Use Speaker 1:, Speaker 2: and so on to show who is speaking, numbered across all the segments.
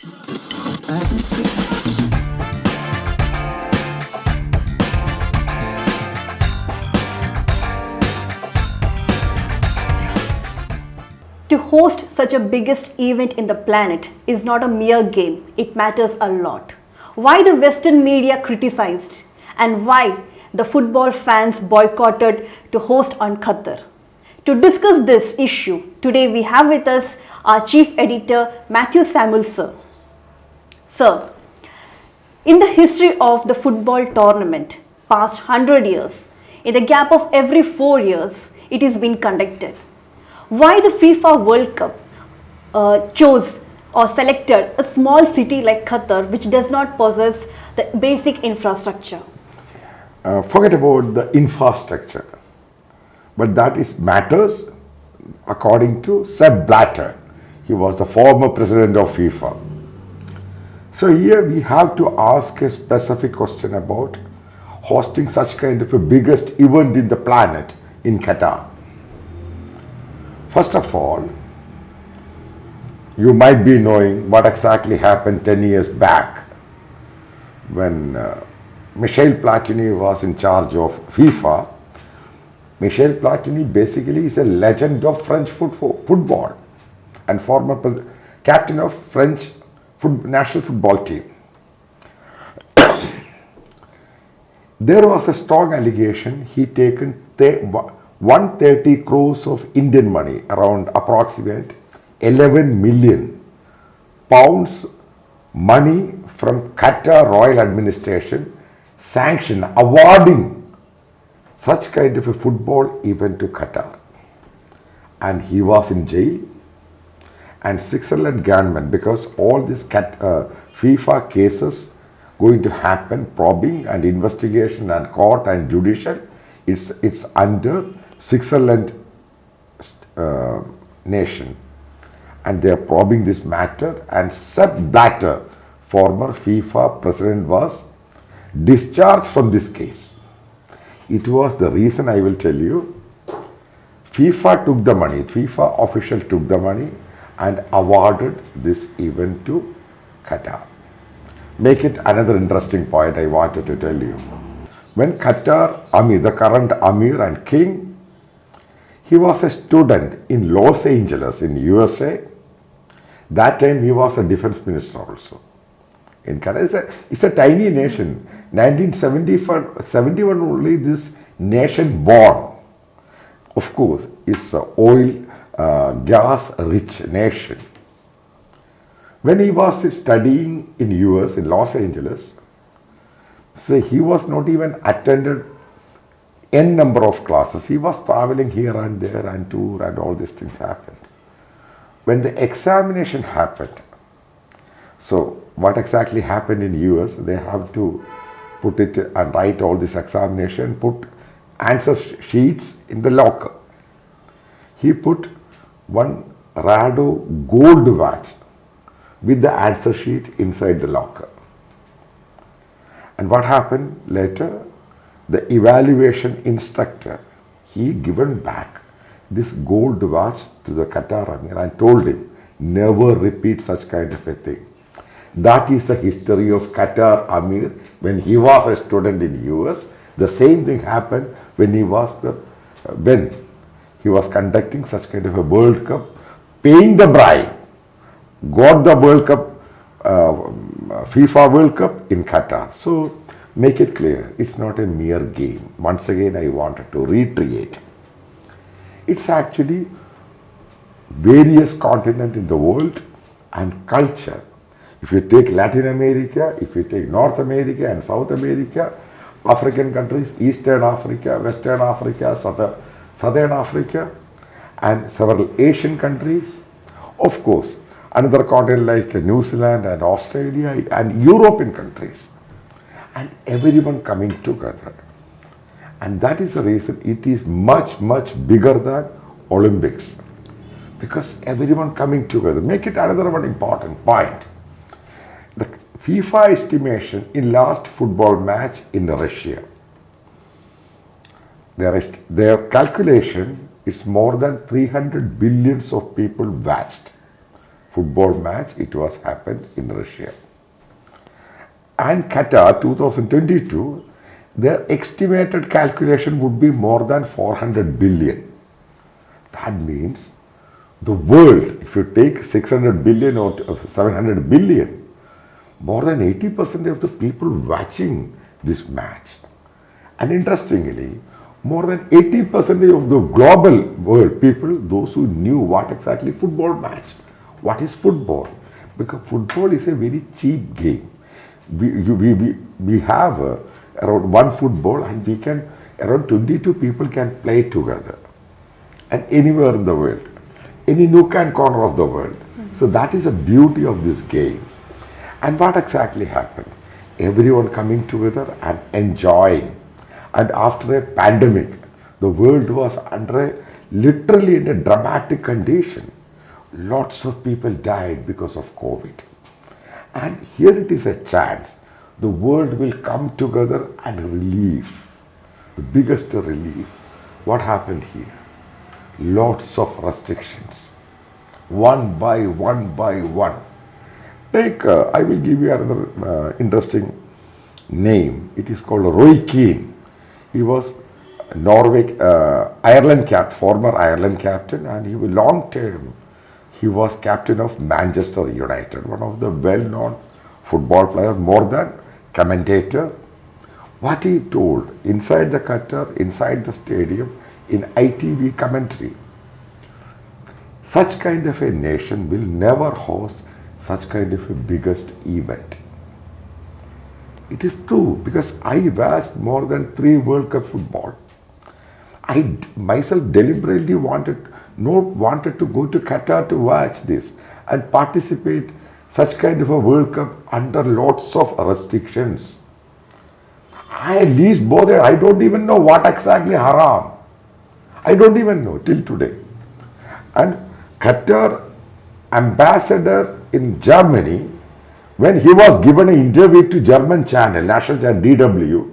Speaker 1: To host such a biggest event in the planet is not a mere game, it matters a lot. Why the Western media criticized and why the football fans boycotted to host on Qatar. To discuss this issue, today we have with us our Chief Editor Mathew sir. Sir, in the history of the football tournament, past 100 years, in the gap of every 4 years, it is been conducted. Why the FIFA World Cup chose or selected a small city like Qatar which does not possess the basic infrastructure?
Speaker 2: Forget about the infrastructure, but that is matters according to Sepp Blatterr. He was the former president of FIFA. So here we have to ask a specific question about hosting such kind of a biggest event in the planet in Qatar. First of all, you might be knowing what exactly happened 10 years back when Michel Platini was in charge of FIFA. Michel Platini basically is a legend of French football and former captain of French national football team. There was a strong allegation he taken 130 crores of Indian money, around approximate 11 million pounds money from Qatar Royal Administration sanction awarding such kind of a football event to Qatar. And he was in jail, and Switzerland government, because all these FIFA cases going to happen, probing and investigation and court and judicial, it's under Switzerland nation, and they are probing this matter, and Sepp Blatterr, former FIFA president, was discharged from this case. It was the reason, I will tell you, FIFA took the money, FIFA official took the money and awarded this event to Qatar. Make it another interesting point I wanted to tell you. When Qatar Amir, the current Amir and King, he was a student in Los Angeles in USA. That time he was a defense minister also. In Qatar, it's a tiny nation. 1971 only this nation born. Of course, it's an oil, gas rich nation. When he was studying in US, in Los Angeles, so he was not even attended n number of classes. He was traveling here and there and tour and all these things happened. When the examination happened, so what exactly happened in US, they have to put it and write all this examination, put answer sheets in the locker. He put one Rado gold watch with the answer sheet inside the locker. And what happened later? The evaluation instructor, he given back this gold watch to the Qatar Amir and told him, never repeat such kind of a thing. That is the history of Qatar Amir when he was a student in US. The same thing happened when he was conducting such kind of a World Cup, paying the bribe, got the World Cup, FIFA World Cup in Qatar. So make it clear, it's not a mere game. Once again, I wanted to reiterate. It's actually various continents in the world and culture. If you take Latin America, if you take North America and South America, African countries, Eastern Africa, Western Africa, Southern Africa, and several Asian countries, of course, another continent like New Zealand and Australia and European countries, and everyone coming together. And that is the reason it is much, much bigger than Olympics, because everyone coming together. Make it another one important point. The FIFA estimation in last football match in Russia, their calculation is more than 300 billions of people watched football match, it was happened in Russia. And Qatar 2022, their estimated calculation would be more than 400 billion. That means the world, if you take 600 billion or 700 billion, more than 80% of the people watching this match. And interestingly, more than 80% of the global world people, those who knew what exactly football match, what is football, because football is a very cheap game. We have around one football, and we can, around 22 people can play together, and anywhere in the world, any nook and corner of the world. So that is the beauty of this game. And what exactly happened? Everyone coming together and enjoying. And after a pandemic, the world was literally in a dramatic condition. Lots of people died because of COVID. And here it is a chance. The world will come together and relieve. The biggest relief. What happened here? Lots of restrictions. One by one. Take, I will give you another interesting name. It is called Roy Keane. He was former Ireland captain, and he was long term. He was captain of Manchester United, one of the well-known football players, more than commentator. What he told inside the Qatar, inside the stadium, in ITV commentary, such kind of a nation will never host such kind of a biggest event. It is true, because I watched more than 3 World Cup football. I myself deliberately wanted to go to Qatar to watch this and participate such kind of a World Cup under lots of restrictions. I at least bothered. I don't even know what exactly haram. I don't even know till today. And Qatar ambassador in Germany, when he was given an interview to German channel, national channel DW,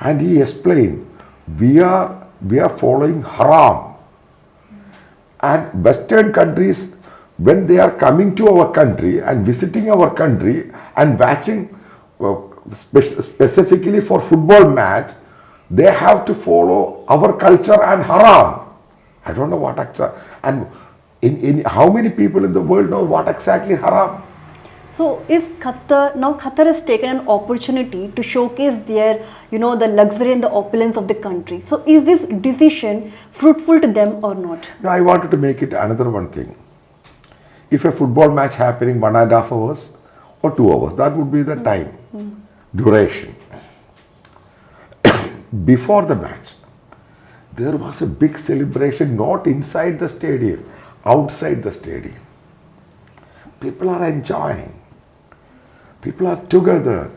Speaker 2: and he explained, we are following haram. And Western countries, when they are coming to our country and visiting our country and watching specifically for football match, they have to follow our culture and haram. I don't know what exactly. And in how many people in the world know what exactly haram?
Speaker 1: So is Qatar has taken an opportunity to showcase their, the luxury and the opulence of the country. So is this decision fruitful to them or not?
Speaker 2: No, I wanted to make it another one thing. If a football match happening 1.5 hours or 2 hours, that would be the time, duration. Before the match, there was a big celebration, not inside the stadium, outside the stadium. People are enjoying. People are together.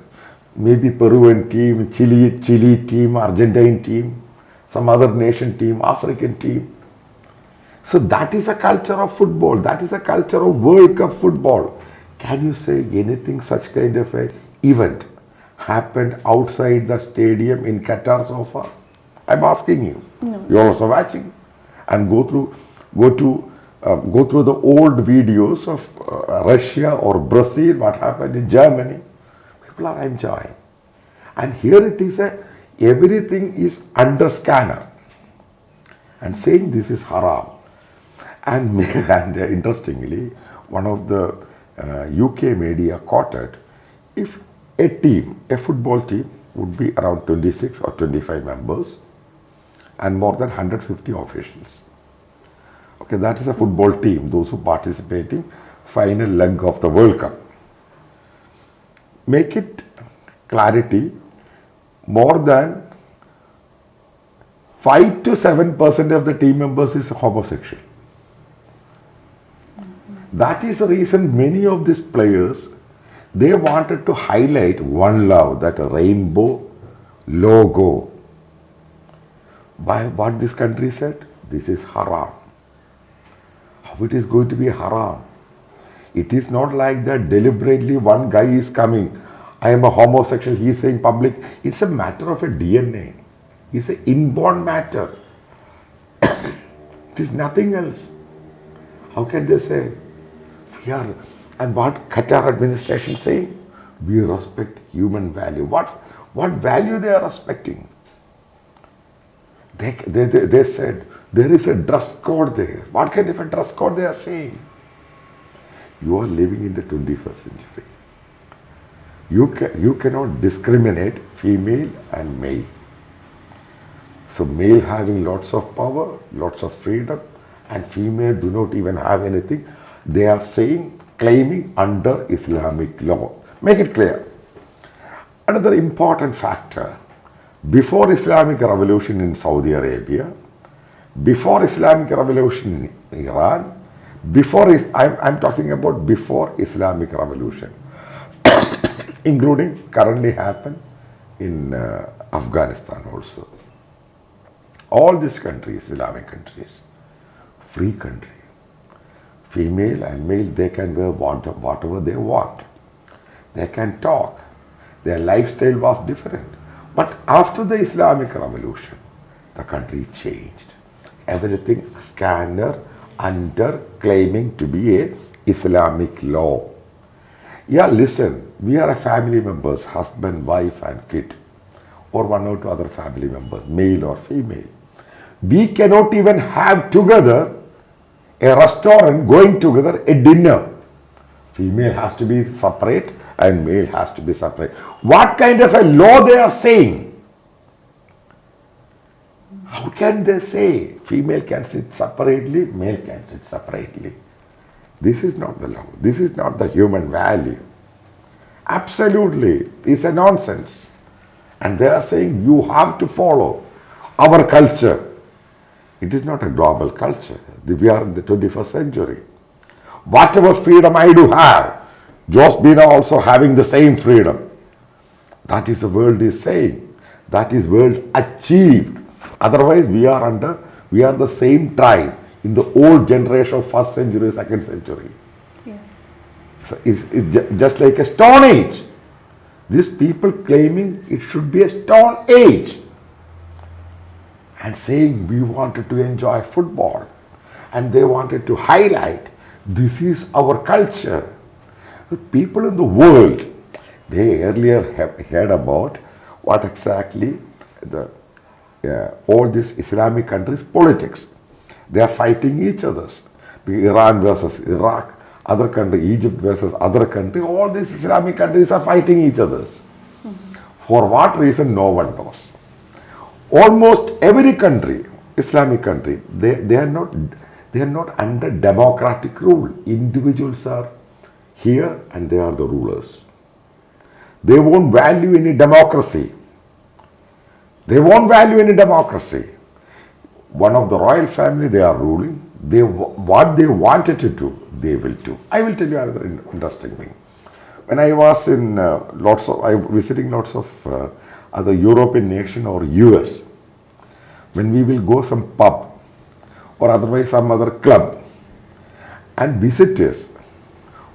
Speaker 2: Maybe Peruvian team, Chile team, Argentine team, some other nation team, African team. So that is a culture of football. That is a culture of World Cup football. Can you say anything such kind of a event happened outside the stadium in Qatar so far? I'm asking you.
Speaker 1: No.
Speaker 2: You're also watching, and go through the old videos of Russia or Brazil, what happened in Germany. People are enjoying. And here it is, everything is under scanner and saying this is haram. And interestingly, one of the UK media quoted, if a football team would be around 26 or 25 members and more than 150 officials. Okay, that is a football team, those who participating final leg of the World Cup. Make it clarity, more than 5 to 7% of the team members is homosexual. That is the reason many of these players, they wanted to highlight one love, that rainbow logo. By what this country said, this is haram. How it is going to be haram? It is not like that deliberately one guy is coming, I am a homosexual, he is saying public. It's a matter of a DNA. It's an inborn matter. It is nothing else. How can they say? We are, and what Qatar administration saying? We respect human value. What value they are respecting? They said there is a dress code there. What kind of a dress code they are saying? You are living in the 21st century. You cannot discriminate female and male. So male having lots of power, lots of freedom, and female do not even have anything. They are saying, claiming under Islamic law. Make it clear. Another important factor, before Islamic revolution in Saudi Arabia, before Islamic revolution in Iran, I'm talking about before Islamic revolution, including currently happen in Afghanistan also. All these countries, Islamic countries, free country. Female and male, they can wear whatever they want. They can talk. Their lifestyle was different. But after the Islamic revolution, the country changed. Everything scanned under claiming to be a Islamic law. Yeah, listen, we are a family members, husband, wife and kid, or one or two other family members, male or female. We cannot even have together a restaurant, going together, a dinner. Female has to be separate and male has to be separate. What kind of a law they are saying? How can they say female can sit separately, male can sit separately? This is not the law. This is not the human value. Absolutely, it's a nonsense. And they are saying you have to follow our culture. It is not a global culture. We are in the 21st century. Whatever freedom I do have, Josbina also having the same freedom. That is the world is saying. That is world achieved. Otherwise, we are the same tribe in the old generation of first century, second century.
Speaker 1: Yes.
Speaker 2: So it's just like a stone age. These people claiming it should be a stone age. And saying we wanted to enjoy football. And they wanted to highlight, this is our culture. The people in the world, they earlier have heard about what exactly all these Islamic countries' politics. They are fighting each other. Iran versus Iraq, other country, Egypt versus other country, all these Islamic countries are fighting each other. For what reason, no one knows. Almost every country, Islamic country, they are not under democratic rule. Individuals are here and they are the rulers. They won't value any democracy. They won't value any democracy. One of the royal family, they are ruling. What they wanted to do, they will do. I will tell you another interesting thing. When I was in visiting lots of other European nation or US, when we will go some pub or otherwise some other club, and visitors,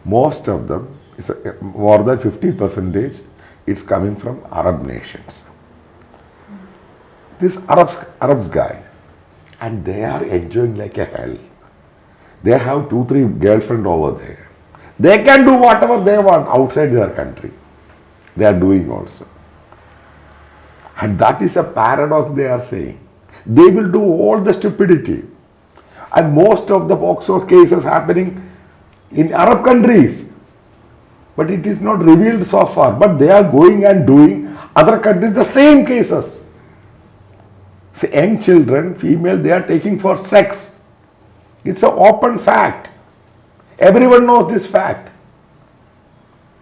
Speaker 2: most of them, more than 50%, it's coming from Arab nations. These Arabs guys, and they are enjoying like a hell. They have 2-3 girlfriends over there. They can do whatever they want outside their country. They are doing also. And that is a paradox they are saying. They will do all the stupidity. And most of the POXO cases happening in Arab countries. But it is not revealed so far. But they are going and doing other countries the same cases. See, young children, female, they are taking for sex. It's an open fact. Everyone knows this fact.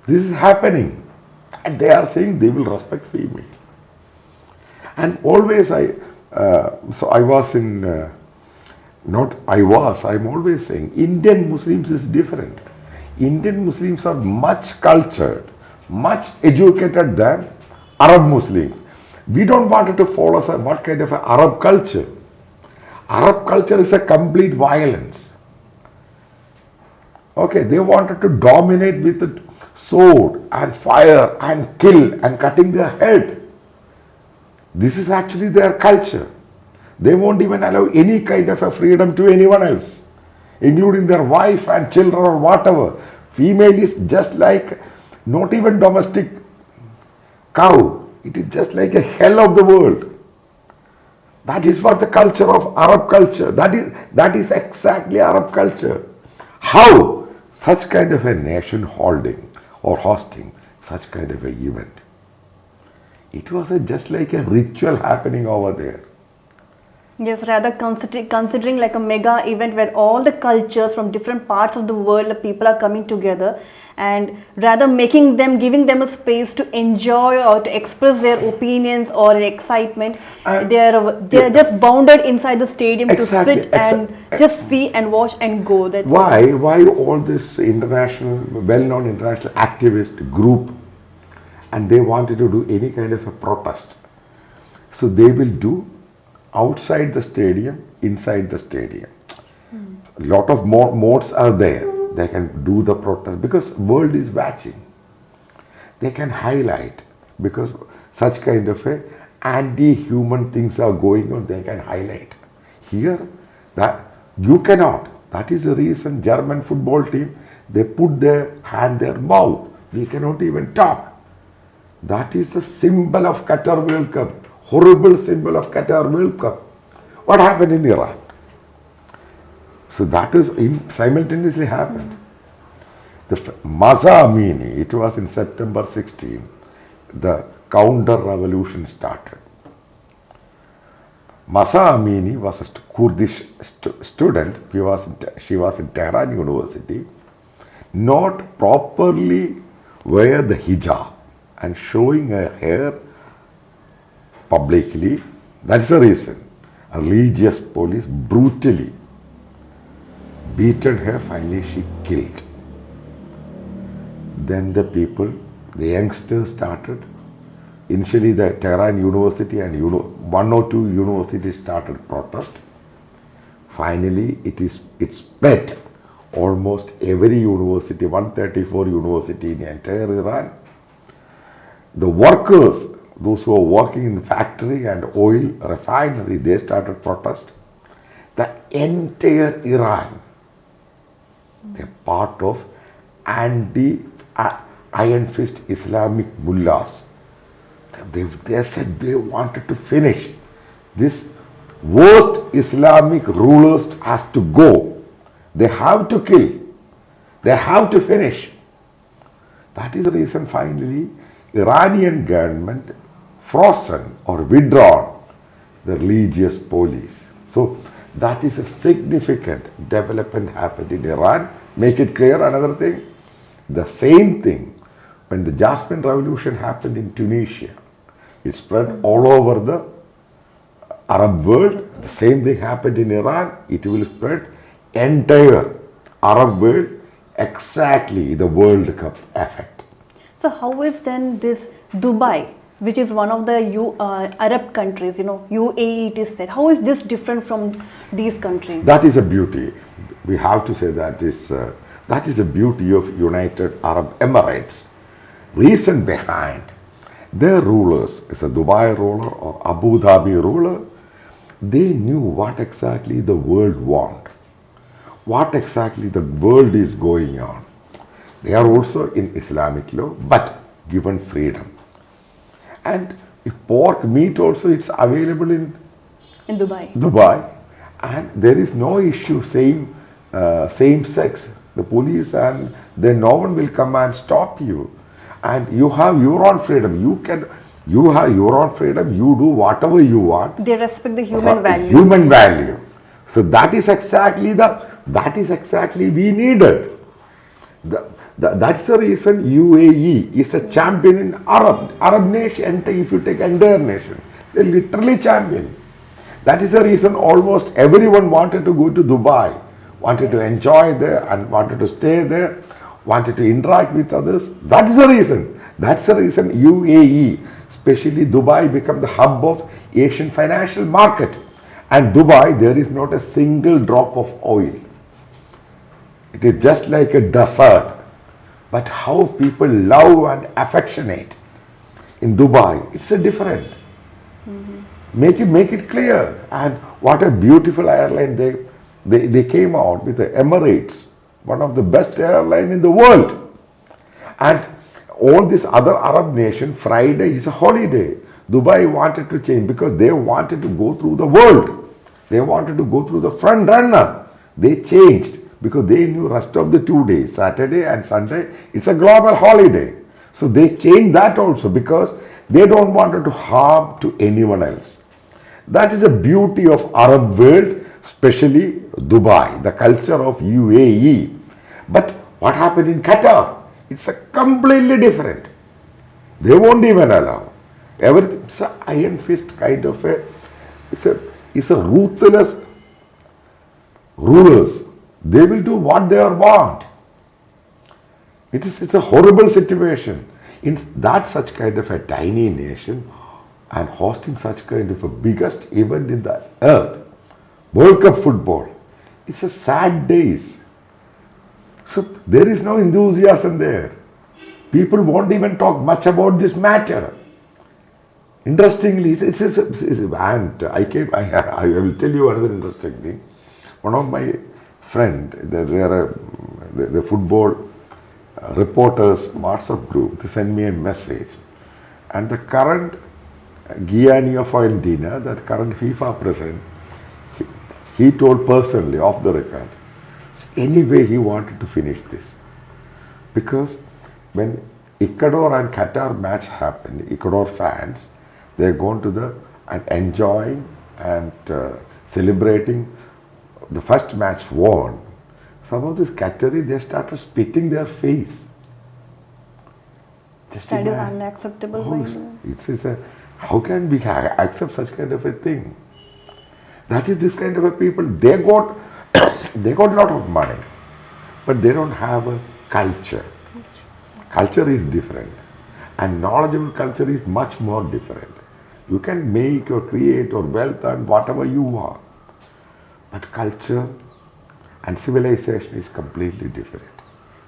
Speaker 2: This is happening. And they are saying they will respect female. And always I'm always saying Indian Muslims is different. Indian Muslims are much cultured, much educated than Arab Muslims. We don't want to follow what kind of an Arab culture. Arab culture is a complete violence. Okay, they wanted to dominate with the sword and fire and kill and cutting their head. This is actually their culture. They won't even allow any kind of a freedom to anyone else. including their wife and children or whatever. Female is just like not even domestic cow. It is just like a hell of the world. That is what the culture of Arab culture. That is exactly Arab culture. How such kind of a nation holding or hosting such kind of a event? It was just like a ritual happening over there.
Speaker 1: Yes, rather considering like a mega event where all the cultures from different parts of the world, the people are coming together, and rather giving them a space to enjoy or to express their opinions or excitement. They are just bounded inside the stadium to sit and just see and watch and go. That's
Speaker 2: why all this well-known international activist group, and they wanted to do any kind of a protest. So they will do outside the stadium, inside the stadium. A lot of more modes are there. They can do the protest because world is watching. They can highlight because such kind of a anti-human things are going on. They can highlight. Here, that you cannot. That is the reason German football team, they put their hand their mouth. We cannot even talk. That is the symbol of Qatar World Cup. Horrible symbol of Qatar World Cup. What happened in Iran? So that is simultaneously happened. The Mahsa Amini, it was in September 16, the counter revolution started. Mahsa Amini was a Kurdish student. She was in Tehran University, not properly wear the hijab and showing her hair publicly. That's the reason. A religious police brutally beaten her. Finally, she killed. Then the youngsters started. Initially, the Tehran University and one or two universities started protest. Finally, it spread almost every university, 134 university in the entire Iran. The workers, those who were working in factory and oil refinery, they started protest. The entire Iran, they're part of anti-iron fist Islamic mullahs. They said they wanted to finish. This worst Islamic rulers has to go. They have to kill. They have to finish. That is the reason finally Iranian government frozen or withdrawn the religious police. So that is a significant development happened in Iran. Make it clear another thing. The same thing when the Jasmine Revolution happened in Tunisia. It spread all over the Arab world. The same thing happened in Iran. It will spread entire Arab world, exactly the World Cup effect.
Speaker 1: So how is then this Dubai, which is one of the Arab countries, UAE it is said, how is this different from these countries?
Speaker 2: That is a beauty. We have to say that is the beauty of United Arab Emirates. Reason behind their rulers, is a Dubai ruler or Abu Dhabi ruler, they knew what exactly the world want, what exactly the world is going on. They are also in Islamic law, but given freedom. And if pork meat also, it's available in Dubai, and there is no issue same sex. The police and then no one will come and stop you. And you have your own freedom. You have your own freedom. You do whatever you want.
Speaker 1: They respect the human values.
Speaker 2: Human values. So that is exactly we needed. That's the reason UAE is a champion in Arab nation. If you take entire nation, they're literally champion. That is the reason almost everyone wanted to go to Dubai, wanted to enjoy there and wanted to stay there, wanted to interact with others. That is the reason. That's the reason UAE, especially Dubai, became the hub of Asian financial market. And Dubai, there is not a single drop of oil. It is just like a desert. But how people love and affectionate in Dubai, it's a different. Make it clear. And what a beautiful airline They came out with the Emirates, one of the best airline in the world. And all these other Arab nations, Friday is a holiday. Dubai wanted to change because they wanted to go through the world. They wanted to go through the front runner. They changed because they knew rest of the 2 days, Saturday and Sunday, it's a global holiday. So they changed that also because they don't want to harm to anyone else. That is the beauty of Arab world, especially Dubai, the culture of UAE. But what happened in Qatar? It's a completely different. They won't even allow. Everything, it's an iron fist kind of it's a ruthless rulers. They will do what they want. It's a horrible situation. In that such kind of a tiny nation and hosting such kind of a biggest event in the earth, World Cup football, it's a sad days. So there is no enthusiasm there. People won't even talk much about this matter. Interestingly, and I will tell you another interesting thing. One of my friend, the football reporters WhatsApp group, they send me a message, and the current Gianni of Argentina, that current FIFA president, he told personally off the record, anyway he wanted to finish this, because when Ecuador and Qatar match happened, Ecuador fans, they're going to the and enjoying and celebrating the first match won. Some of these Qatari, they started spitting their face. Just
Speaker 1: that is
Speaker 2: imagine.
Speaker 1: unacceptable.
Speaker 2: How can we accept such kind of a thing? That is this kind of a people. They got a lot of money, but they don't have a culture. Culture is different, and knowledgeable culture is much more different. You can make or create or wealth and whatever you want, but culture and civilization is completely different.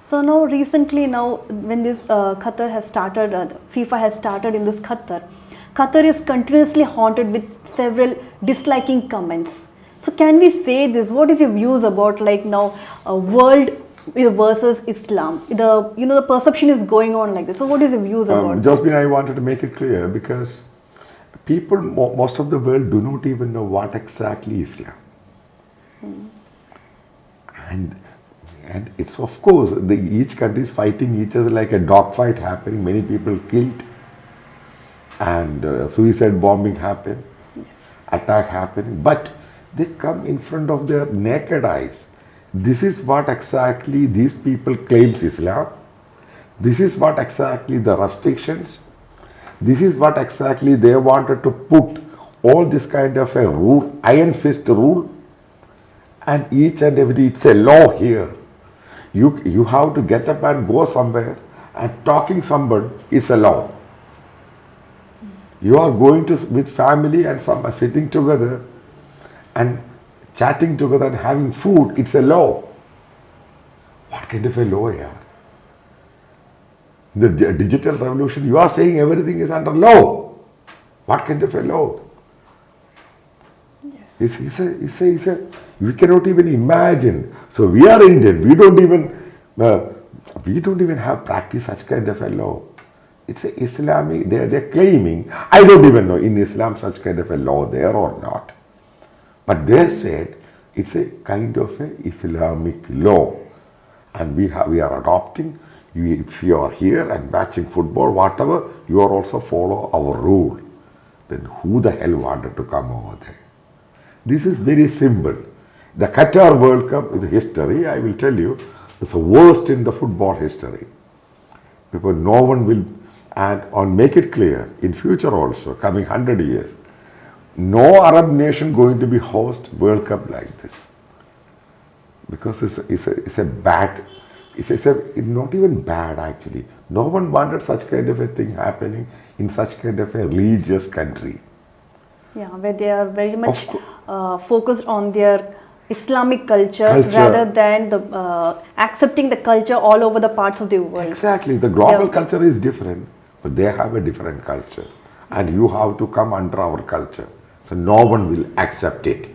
Speaker 1: So now recently, when this Qatar has started, FIFA has started in this Qatar is continuously haunted with several disliking comments. So can we say this? What is your views about world versus Islam? The perception is going on like this. So what is your views about?
Speaker 2: Jasmine, I wanted to make it clear because people, most of the world do not even know what exactly Islam. And it's of course, each country is fighting each other like a dogfight happening, many people killed, and suicide bombing happened,
Speaker 1: Yes.
Speaker 2: attack happening, but they come in front of their naked eyes. This is what exactly these people claims Islam. This is what exactly the restrictions. This is what exactly they wanted to put all this kind of a rule, iron fist rule, and each and every, it's a law here. You have to get up and go somewhere and talking somebody, it's a law. You are going to with family and some are sitting together and chatting together and having food, it's a law. What kind of a law here? The digital revolution, you are saying everything is under law. What kind of a law?
Speaker 1: Yes.
Speaker 2: We cannot even imagine. So we are Indian. We don't even have practiced such kind of a law. It's a Islamic. They're claiming. I don't even know in Islam such kind of a law there or not. But they said it's a kind of a Islamic law, and we are adopting. If you are here and watching football, whatever, you are also follow our rule. Then who the hell wanted to come over there? This is very simple. The Qatar World Cup is history, I will tell you, it's the worst in the football history. Because no one will, and make it clear, in future also, coming 100 years, no Arab nation going to be host World Cup like this. Because it's a bad, it's not even bad actually. No one wanted such kind of a thing happening in such kind of a religious country.
Speaker 1: Yeah, where they are very much focused on their Islamic culture rather than accepting the culture all over the parts of the world.
Speaker 2: Exactly. The global culture is different, but they have a different culture. And you have to come under our culture. So no one will accept it.